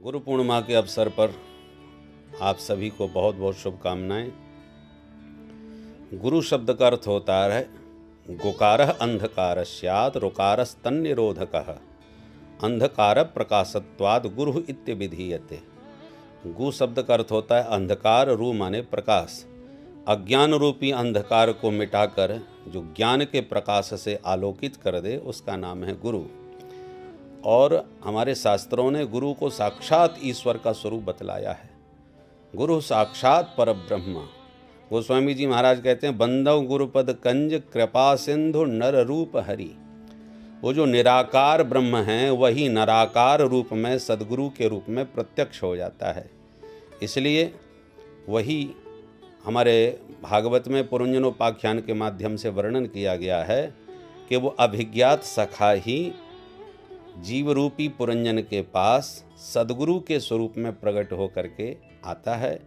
गुरु पूर्णिमा के अवसर पर आप सभी को बहुत बहुत शुभकामनाएं। गुरु शब्द का अर्थ होता है गुकारः अंधकार स्यात् रुकारस्तन्निरोधकः अंधकार प्रकाशत्वाद गुरु इत्यभिधीयते। गु शब्द का अर्थ होता है अंधकार, रु माने प्रकाश। अज्ञान रूपी अंधकार को मिटाकर जो ज्ञान के प्रकाश से आलोकित कर दे उसका नाम है गुरु। और हमारे शास्त्रों ने गुरु को साक्षात ईश्वर का स्वरूप बतलाया है। गुरु साक्षात परब्रह्म। गोस्वामी जी महाराज कहते हैं बंदव गुरुपद कंज कृपा सिंधु नर रूप हरि। वो जो निराकार ब्रह्म हैं वही नराकार रूप में सदगुरु के रूप में प्रत्यक्ष हो जाता है। इसलिए वही हमारे भागवत में पुरंजनोपाख्यान के माध्यम से वर्णन किया गया है कि वो अभिज्ञात सखा ही जीव रूपी पुरंजन के पास सदगुरु के स्वरूप में प्रकट होकर के आता है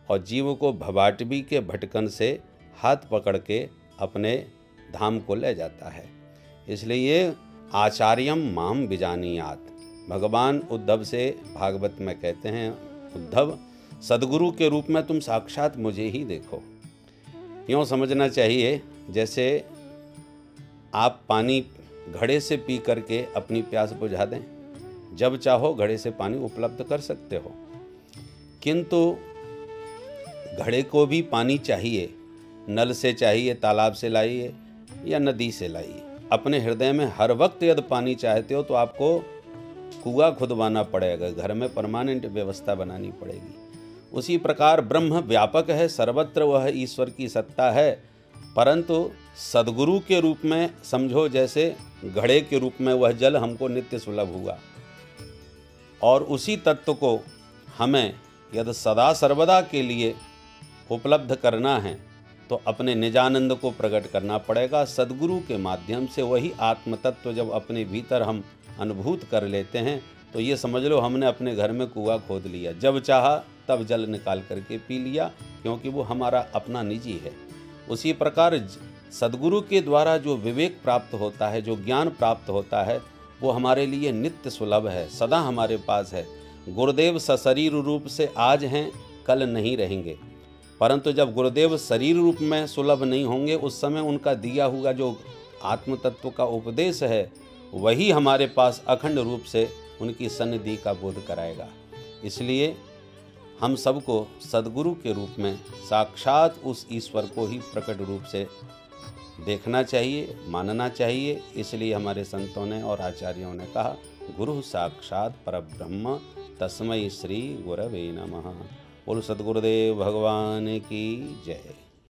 और जीव को भवाटवी के भटकन से हाथ पकड़ के अपने धाम को ले जाता है। इसलिए आचार्यम माम बिजानीयात। भगवान उद्धव से भागवत में कहते हैं उद्धव सदगुरु के रूप में तुम साक्षात मुझे ही देखो। यूँ समझना चाहिए जैसे आप पानी घड़े से पी करके अपनी प्यास बुझा दें। जब चाहो घड़े से पानी उपलब्ध कर सकते हो, किंतु घड़े को भी पानी चाहिए। नल से चाहिए, तालाब से लाइए या नदी से लाइए। अपने हृदय में हर वक्त यदि पानी चाहते हो तो आपको कुआं खुदवाना पड़ेगा, घर में परमानेंट व्यवस्था बनानी पड़ेगी। उसी प्रकार ब्रह्म व्यापक है, सर्वत्र वह ईश्वर की सत्ता है, परंतु सदगुरु के रूप में समझो जैसे घड़े के रूप में वह जल हमको नित्य सुलभ हुआ। और उसी तत्व को हमें यदि सदा सर्वदा के लिए उपलब्ध करना है तो अपने निजानंद को प्रकट करना पड़ेगा। सदगुरु के माध्यम से वही आत्म तत्व जब अपने भीतर हम अनुभूत कर लेते हैं तो ये समझ लो हमने अपने घर में कुआं खोद लिया। जब चाहा तब जल निकाल करके पी लिया, क्योंकि वो हमारा अपना निजी है। उसी प्रकार सदगुरु के द्वारा जो विवेक प्राप्त होता है, जो ज्ञान प्राप्त होता है, वो हमारे लिए नित्य सुलभ है, सदा हमारे पास है। गुरुदेव सशरीर रूप से आज हैं, कल नहीं रहेंगे, परंतु जब गुरुदेव शरीर रूप में सुलभ नहीं होंगे उस समय उनका दिया हुआ जो आत्म तत्व का उपदेश है वही हमारे पास अखंड रूप से उनकी सन्निधि का बोध कराएगा। इसलिए हम सबको सदगुरु के रूप में साक्षात उस ईश्वर को ही प्रकट रूप से देखना चाहिए, मानना चाहिए। इसलिए हमारे संतों ने और आचार्यों ने कहा गुरु साक्षात परब्रह्म तस्मै श्री गुरवे नमः। बोल सद्गुरुदेव भगवान की जय।